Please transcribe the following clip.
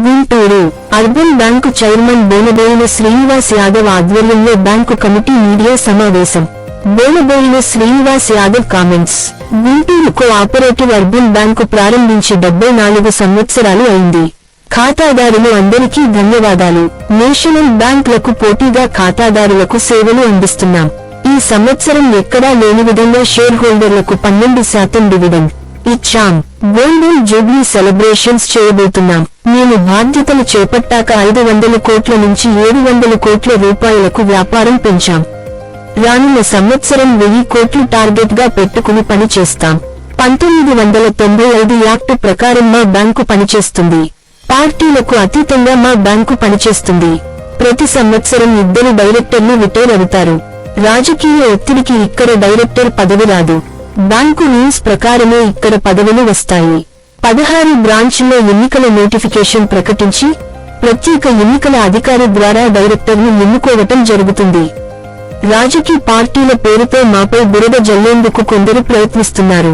Guntur urban bank chairman Bonaboina Srinivas Yadav ఆధ్వర్యంలో bank committee media సమావేశం. Bonaboina Srinivas Yadav comments. Guntur co-operative urban bank ప్రారంభించి 74 సంవత్సరాలు అయింది. ఖాతాదారులు అందరికీ ధన్యవాదాలు. నేషనల్ బ్యాంకులకు పోటీగా ఖాతాదారులకు సేవలు అందిస్తున్నాం. ఈ సంవత్సరం ఎక్కడా లేని విధంగా షేర్ హోల్డర్లకు 12% డివిడెండ్ ఇచ్చాం. గోల్డెన్ జూబ్లీ సెలబ్రేషన్స్ చేయబోతున్నాం. మేము బాధ్యతలు చేపట్టాక 500 కోట్ల నుంచి 700 కోట్ల రూపాయలకు వ్యాపారం పెంచాం. రానున్న సంవత్సరం 1000 కోట్లు టార్గెట్ గా పెట్టుకుని పని చేస్తాం. 1995 యాక్ట్ ప్రకారం మా బ్యాంకు పనిచేస్తుంది. పార్టీలకు అతీతంగా మా బ్యాంకు పనిచేస్తుంది. ప్రతి సంవత్సరం 2 డైరెక్టర్లు రిటైర్ అవుతారు. రాజకీయ ఒత్తిడికి ఇక్కడ డైరెక్టర్ పదవి రాదు. బ్యాంకు రూల్స్ ప్రకారమే ఇక్కడ పదవులు వస్తాయి. 16 బ్రాంచ్ల్లో ఎన్నికల నోటిఫికేషన్ ప్రకటించి ప్రత్యేక ఎన్నికల అధికారి ద్వారా డైరెక్టర్ను ఎన్నుకోవటం జరుగుతుంది. రాజకీయ పార్టీల పేరుతో మాపై బురద జల్లేందుకు కొందరు ప్రయత్నిస్తున్నారు.